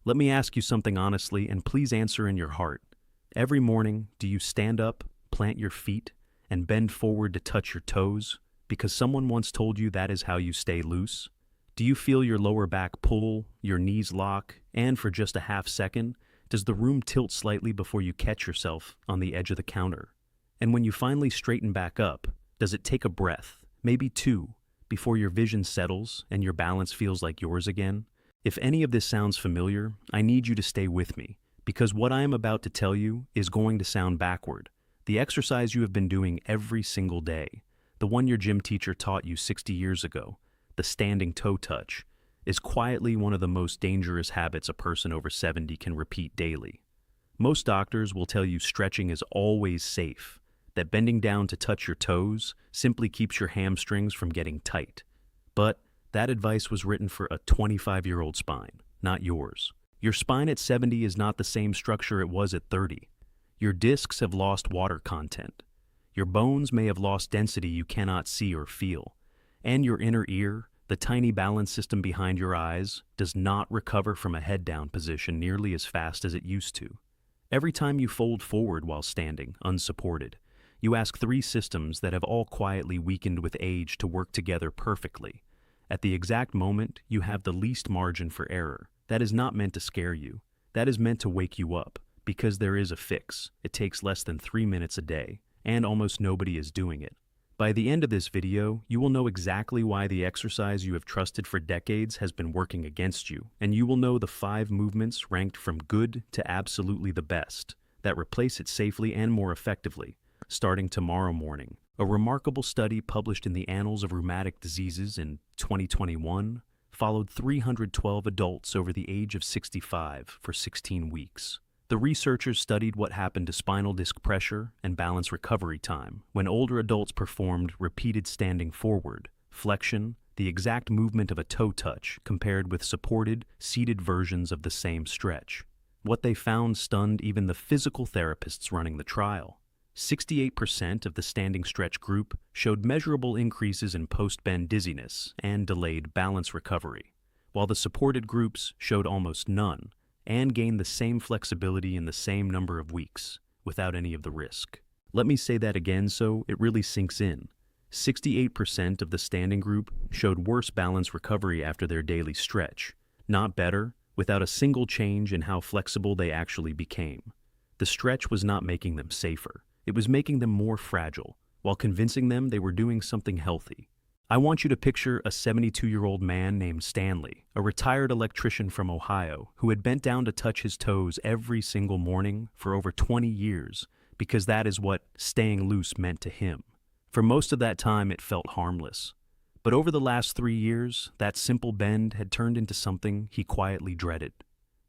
Let me ask you something honestly, and please answer in your heart. Every morning, do you stand up, plant your feet, and bend forward to touch your toes because someone once told you that is how you stay loose? Do you feel your lower back pull, your knees lock, and for just a half second, does the room tilt slightly before you catch yourself on the edge of the counter? And when you finally straighten back up, does it take a breath, maybe two, before your vision settles and your balance feels like yours again? If any of this sounds familiar, I need you to stay with me, because what I am about to tell you is going to sound backward. The exercise you have been doing every single day, the one your gym teacher taught you 60 years ago, the standing toe touch, is quietly one of the most dangerous habits a person over 70 can repeat daily. Most doctors will tell you stretching is always safe, that bending down to touch your toes simply keeps your hamstrings from getting tight. But that advice was written for a 25-year-old spine, not yours. Your spine at 70 is not the same structure it was at 30. Your discs have lost water content. Your bones may have lost density you cannot see or feel. And your inner ear, the tiny balance system behind your eyes, does not recover from a head-down position nearly as fast as it used to. Every time you fold forward while standing, unsupported, you ask three systems that have all quietly weakened with age to work together perfectly. At the exact moment, you have the least margin for error. That is not meant to scare you. That is meant to wake you up, because there is a fix. It takes less than 3 minutes a day, and almost nobody is doing it. By the end of this video, you will know exactly why the exercise you have trusted for decades has been working against you, and you will know the 5 movements ranked from good to absolutely the best that replace it safely and more effectively, starting tomorrow morning. A remarkable study published in the Annals of Rheumatic Diseases in 2021 followed 312 adults over the age of 65 for 16 weeks. The researchers studied what happened to spinal disc pressure and balance recovery time when older adults performed repeated standing forward, flexion, the exact movement of a toe touch compared with supported, seated versions of the same stretch. What they found stunned even the physical therapists running the trial. 68% of the standing stretch group showed measurable increases in post-bend dizziness and delayed balance recovery, while the supported groups showed almost none and gained the same flexibility in the same number of weeks, without any of the risk. Let me say that again so it really sinks in. 68% of the standing group showed worse balance recovery after their daily stretch, not better, without a single change in how flexible they actually became. The stretch was not making them safer. It was making them more fragile, while convincing them they were doing something healthy. I want you to picture a 72-year-old man named Stanley, a retired electrician from Ohio, who had bent down to touch his toes every single morning for over 20 years, because that is what staying loose meant to him. For most of that time, it felt harmless. But over the last 3 years, that simple bend had turned into something he quietly dreaded.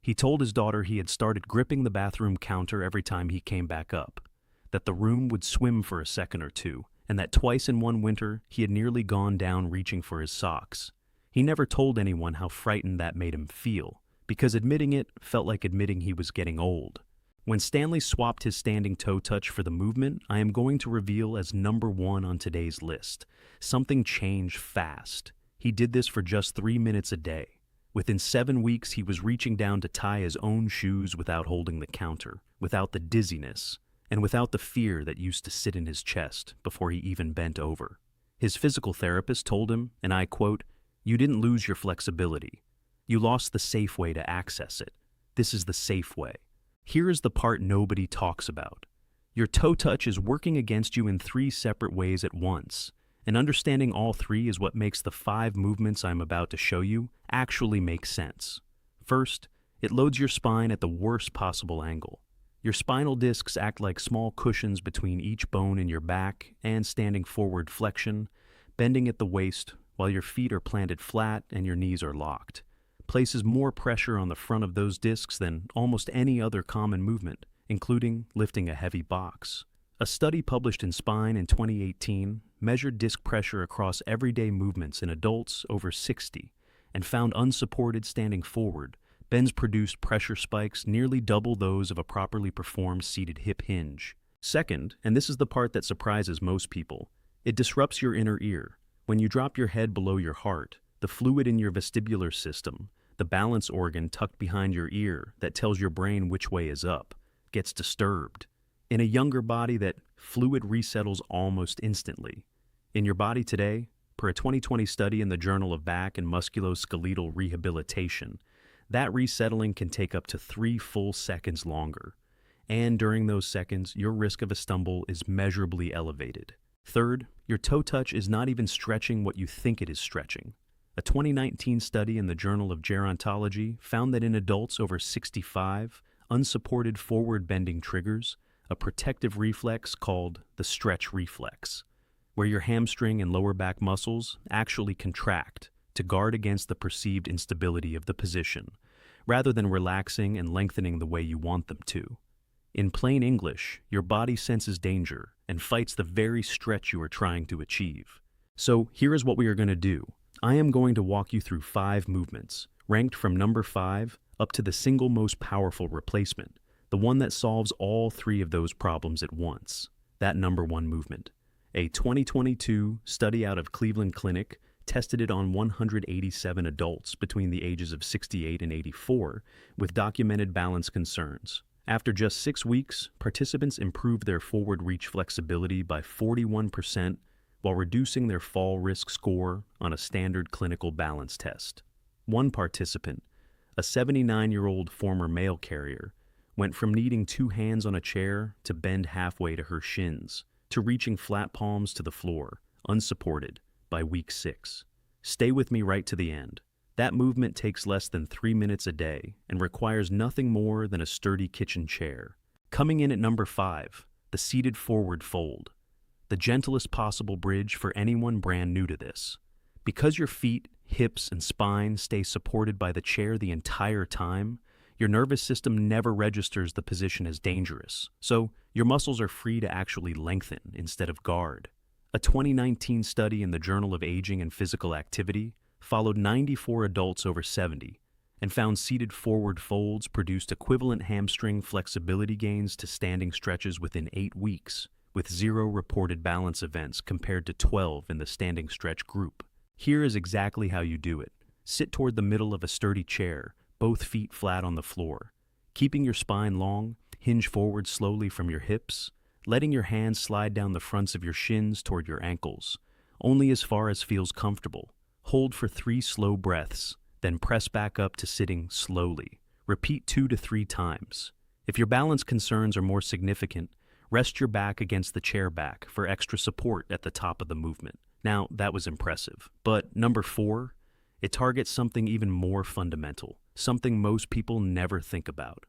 He told his daughter he had started gripping the bathroom counter every time he came back up, that the room would swim for a second or two, and that twice in one winter he had nearly gone down reaching for his socks. He never told anyone how frightened that made him feel, because admitting it felt like admitting he was getting old. When Stanley swapped his standing toe touch for the movement I am going to reveal as number 1 on today's list, something changed fast. He did this for just 3 minutes a day. Within 7 weeks, he was reaching down to tie his own shoes without holding the counter, without the dizziness, and without the fear that used to sit in his chest before he even bent over. His physical therapist told him, and I quote, "You didn't lose your flexibility. You lost the safe way to access it. This is the safe way." Here is the part nobody talks about. Your toe touch is working against you in 3 separate ways at once, and understanding all 3 is what makes the 5 movements I'm about to show you actually make sense. First, it loads your spine at the worst possible angle. Your spinal discs act like small cushions between each bone in your back and standing forward flexion, bending at the waist while your feet are planted flat and your knees are locked. Places more pressure on the front of those discs than almost any other common movement, including lifting a heavy box. A study published in Spine in 2018 measured disc pressure across everyday movements in adults over 60 and found unsupported standing forward bends produced pressure spikes nearly double those of a properly performed seated hip hinge. Second, and this is the part that surprises most people, it disrupts your inner ear. When you drop your head below your heart, the fluid in your vestibular system, The balance organ tucked behind your ear that tells your brain which way is up gets disturbed. In a younger body, that fluid resettles almost instantly. In your body today, per a 2020 study in the Journal of Back and Musculoskeletal Rehabilitation, that resettling can take up to 3 full seconds longer. And during those seconds, your risk of a stumble is measurably elevated. Third, your toe touch is not even stretching what you think it is stretching. A 2019 study in the Journal of Gerontology found that in adults over 65, unsupported forward bending triggers a protective reflex called the stretch reflex, where your hamstring and lower back muscles actually contract to guard against the perceived instability of the position, rather than relaxing and lengthening the way you want them to. In plain English, your body senses danger and fights the very stretch you are trying to achieve. So here is what we are going to do. I am going to walk you through 5 movements, ranked from number 5 up to the single most powerful replacement, the one that solves all 3 of those problems at once. That number 1 movement. A 2022 study out of Cleveland Clinic tested it on 187 adults between the ages of 68 and 84 with documented balance concerns. After just 6 weeks, participants improved their forward reach flexibility by 41% while reducing their fall risk score on a standard clinical balance test. One participant, a 79-year-old former mail carrier, went from needing 2 hands on a chair to bend halfway to her shins, to reaching flat palms to the floor, unsupported, by week 6. Stay with me right to the end. That movement takes less than 3 minutes a day and requires nothing more than a sturdy kitchen chair. Coming in at number 5, the seated forward fold. The gentlest possible bridge for anyone brand new to this. Because your feet, hips, and spine stay supported by the chair the entire time, your nervous system never registers the position as dangerous, so your muscles are free to actually lengthen instead of guard. A 2019 study in the Journal of Aging and Physical Activity followed 94 adults over 70 and found seated forward folds produced equivalent hamstring flexibility gains to standing stretches within 8 weeks, with 0 reported balance events compared to 12 in the standing stretch group. Here is exactly how you do it. Sit toward the middle of a sturdy chair, both feet flat on the floor. Keeping your spine long, hinge forward slowly from your hips, letting your hands slide down the fronts of your shins toward your ankles, only as far as feels comfortable. Hold for 3 slow breaths, then press back up to sitting slowly. Repeat 2 to 3 times. If your balance concerns are more significant, rest your back against the chair back for extra support at the top of the movement. Now, that was impressive. But number 4, it targets something even more fundamental, something most people never think about.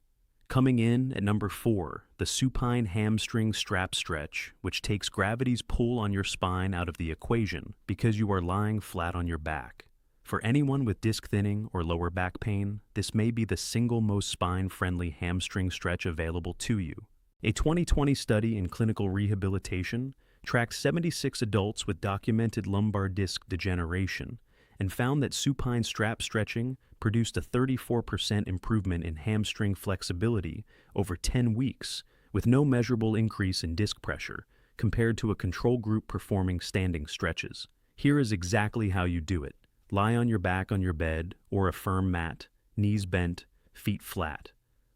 Coming in at number 4, the supine hamstring strap stretch, which takes gravity's pull on your spine out of the equation because you are lying flat on your back. For anyone with disc thinning or lower back pain, this may be the single most spine-friendly hamstring stretch available to you. A 2020 study in clinical rehabilitation tracked 76 adults with documented lumbar disc degeneration and found that supine strap stretching produced a 34% improvement in hamstring flexibility over 10 weeks with no measurable increase in disc pressure compared to a control group performing standing stretches. Here is exactly how you do it. Lie on your back on your bed or a firm mat, knees bent, feet flat.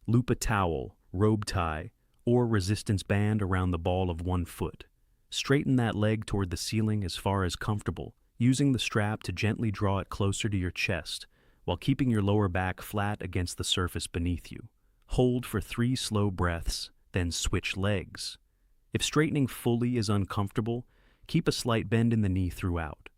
Loop a towel, robe tie, or resistance band around the ball of one foot. Straighten that leg toward the ceiling as far as comfortable, using the strap to gently draw it closer to your chest while keeping your lower back flat against the surface beneath you. Hold for 3 slow breaths, then switch legs. If straightening fully is uncomfortable, keep a slight bend in the knee throughout.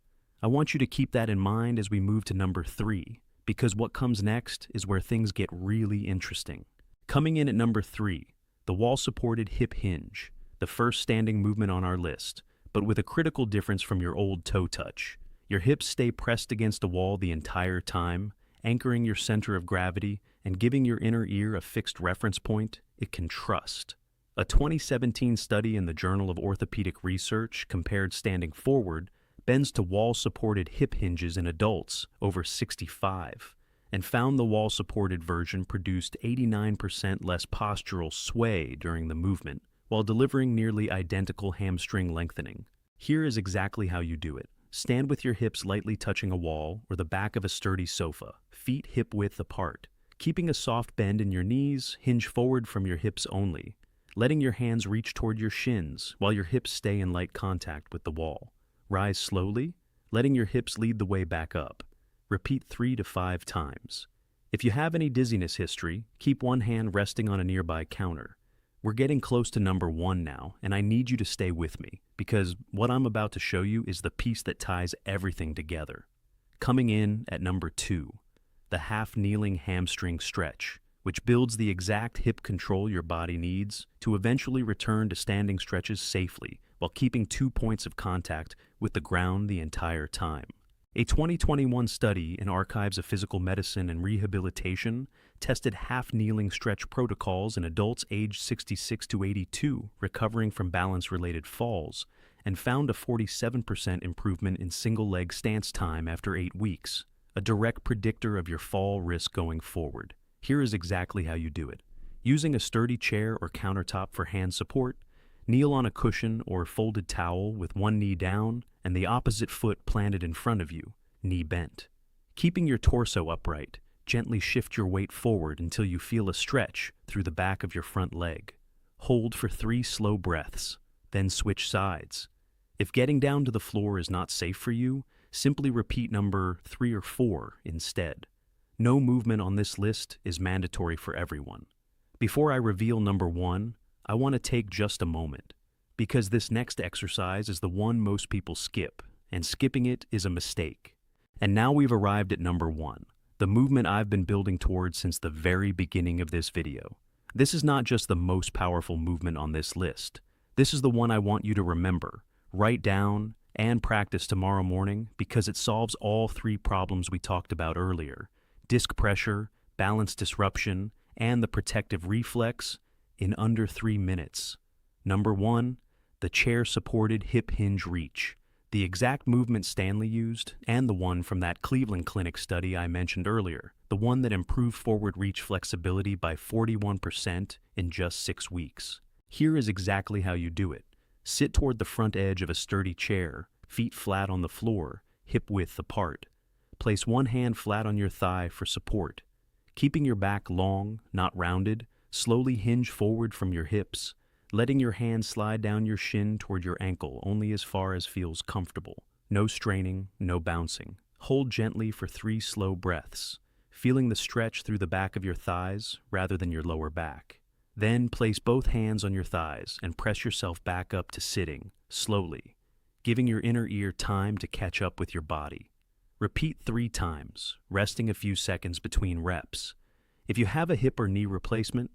I want you to keep that in mind as we move to number 3, because what comes next is where things get really interesting. Coming in at number 3, the wall-supported hip hinge, the first standing movement on our list, but with a critical difference from your old toe touch. Your hips stay pressed against a wall the entire time, anchoring your center of gravity and giving your inner ear a fixed reference point it can trust. A 2017 study in the Journal of Orthopedic Research compared standing forward bends to wall-supported hip hinges in adults over 65 and found the wall-supported version produced 89% less postural sway during the movement while delivering nearly identical hamstring lengthening. Here is exactly how you do it. stand with your hips lightly touching a wall or the back of a sturdy sofa, feet hip-width apart. Keeping a soft bend in your knees, hinge forward from your hips only, letting your hands reach toward your shins while your hips stay in light contact with the wall. Rise slowly, letting your hips lead the way back up. Repeat 3 to 5 times. If you have any dizziness history, keep one hand resting on a nearby counter. We're getting close to number 1 now, and I need you to stay with me, because what I'm about to show you is the piece that ties everything together. Coming in at number 2, the half-kneeling hamstring stretch, which builds the exact hip control your body needs to eventually return to standing stretches safely while keeping 2 points of contact with the ground the entire time. A 2021 study in Archives of Physical Medicine and Rehabilitation tested half-kneeling stretch protocols in adults aged 66 to 82 recovering from balance-related falls and found a 47% improvement in single-leg stance time after 8 weeks, a direct predictor of your fall risk going forward. Here is exactly how you do it. Using a sturdy chair or countertop for hand support, kneel on a cushion or folded towel with one knee down and the opposite foot planted in front of you, knee bent. Keeping your torso upright, gently shift your weight forward until you feel a stretch through the back of your front leg. Hold for 3 slow breaths, then switch sides. If getting down to the floor is not safe for you, simply repeat number 3 or 4 instead. No movement on this list is mandatory for everyone. Before I reveal number 1, I want to take just a moment, because this next exercise is the one most people skip, and skipping it is a mistake. And now we've arrived at number 1, the movement I've been building towards since the very beginning of this video. This is not just the most powerful movement on this list. This is the one I want you to remember, write down, and practice tomorrow morning because it solves all 3 problems we talked about earlier: disc pressure, balance disruption, and the protective reflex in under 3 minutes. Number 1, the Chair-Supported Hip Hinge Reach, the exact movement Stanley used, and the one from that Cleveland Clinic study I mentioned earlier, the one that improved forward reach flexibility by 41% in just 6 weeks. Here is exactly how you do it. Sit toward the front edge of a sturdy chair, feet flat on the floor, hip-width apart. Place one hand flat on your thigh for support. Keeping your back long, not rounded, slowly hinge forward from your hips, letting your hand slide down your shin toward your ankle only as far as feels comfortable. No straining, no bouncing. Hold gently for 3 slow breaths, feeling the stretch through the back of your thighs rather than your lower back. Then place both hands on your thighs and press yourself back up to sitting, slowly, giving your inner ear time to catch up with your body. Repeat 3 times, resting a few seconds between reps. If you have a hip or knee replacement,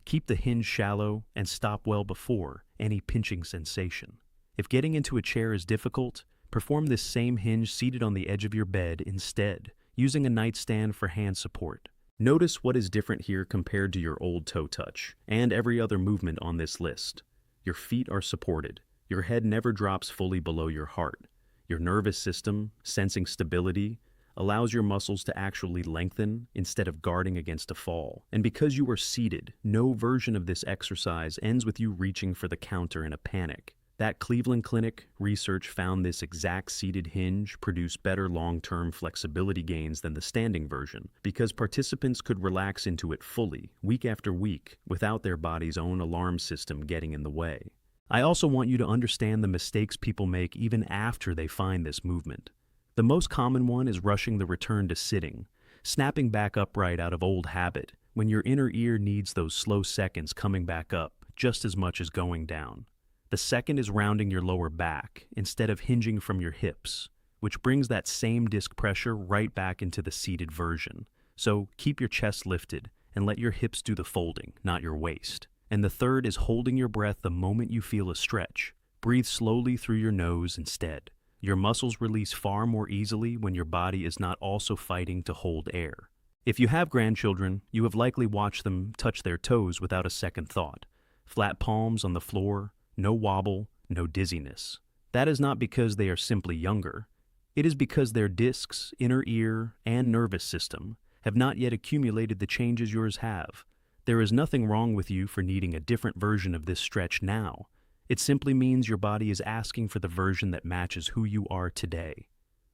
keep the hinge shallow and stop well before any pinching sensation. If getting into a chair is difficult, perform this same hinge seated on the edge of your bed instead, using a nightstand for hand support. Notice what is different here compared to your old toe touch and every other movement on this list. Your feet are supported. Your head never drops fully below your heart. Your nervous system, sensing stability, allows your muscles to actually lengthen instead of guarding against a fall. And because you are seated, no version of this exercise ends with you reaching for the counter in a panic. That Cleveland Clinic research found this exact seated hinge produced better long-term flexibility gains than the standing version because participants could relax into it fully, week after week, without their body's own alarm system getting in the way. I also want you to understand the mistakes people make even after they find this movement. The most common one is rushing the return to sitting, snapping back upright out of old habit when your inner ear needs those slow seconds coming back up just as much as going down. The second is rounding your lower back instead of hinging from your hips, which brings that same disc pressure right back into the seated version. So keep your chest lifted and let your hips do the folding, not your waist. And the third is holding your breath the moment you feel a stretch. Breathe slowly through your nose instead. Your muscles release far more easily when your body is not also fighting to hold air. If you have grandchildren, you have likely watched them touch their toes without a second thought. Flat palms on the floor, no wobble, no dizziness. That is not because they are simply younger. It is because their discs, inner ear, and nervous system have not yet accumulated the changes yours have. There is nothing wrong with you for needing a different version of this stretch now. It simply means your body is asking for the version that matches who you are today.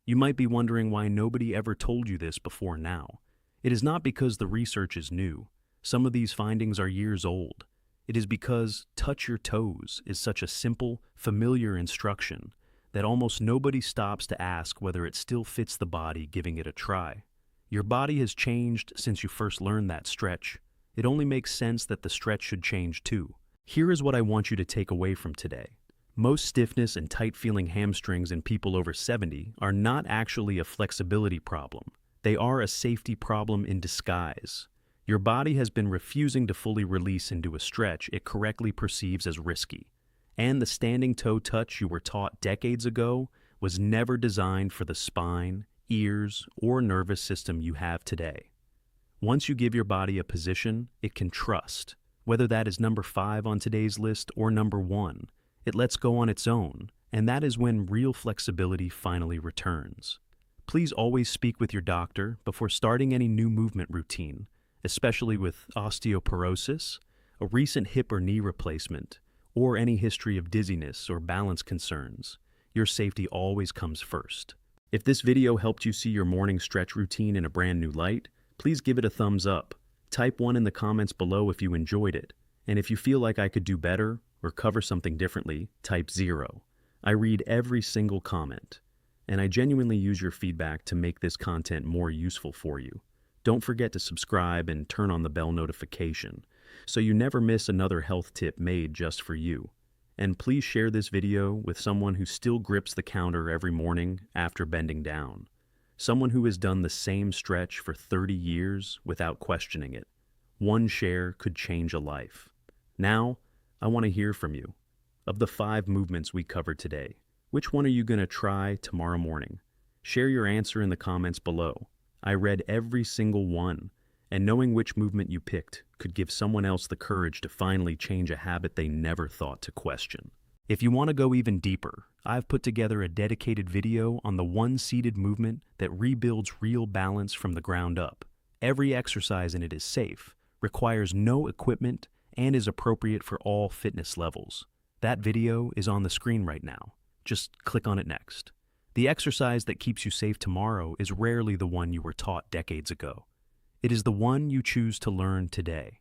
You might be wondering why nobody ever told you this before now. It is not because the research is new. Some of these findings are years old. It is because touch your toes is such a simple, familiar instruction that almost nobody stops to ask whether it still fits the body giving it a try. Your body has changed since you first learned that stretch. It only makes sense that the stretch should change too. Here is what I want you to take away from today. Most stiffness and tight-feeling hamstrings in people over 70 are not actually a flexibility problem. They are a safety problem in disguise. Your body has been refusing to fully release into a stretch it correctly perceives as risky. And the standing toe touch you were taught decades ago was never designed for the spine, ears, or nervous system you have today. Once you give your body a position it can trust, whether that is number 5 on today's list or number 1, it lets go on its own, and that is when real flexibility finally returns. Please always speak with your doctor before starting any new movement routine, especially with osteoporosis, a recent hip or knee replacement, or any history of dizziness or balance concerns. Your safety always comes first. If this video helped you see your morning stretch routine in a brand new light, please give it a thumbs up. Type 1 in the comments below if you enjoyed it. And if you feel like I could do better or cover something differently, type 0. I read every single comment, and I genuinely use your feedback to make this content more useful for you. Don't forget to subscribe and turn on the bell notification so you never miss another health tip made just for you. And please share this video with someone who still grips the counter every morning after bending down. Someone who has done the same stretch for 30 years without questioning it. One share could change a life. Now, I want to hear from you. Of the 5 movements we covered today, which one are you going to try tomorrow morning? Share your answer in the comments below. I read every single one, and knowing which movement you picked could give someone else the courage to finally change a habit they never thought to question. If you want to go even deeper, I've put together a dedicated video on the one-seated movement that rebuilds real balance from the ground up. Every exercise in it is safe, requires no equipment, and is appropriate for all fitness levels. That video is on the screen right now. Just click on it next. The exercise that keeps you safe tomorrow is rarely the one you were taught decades ago. It is the one you choose to learn today.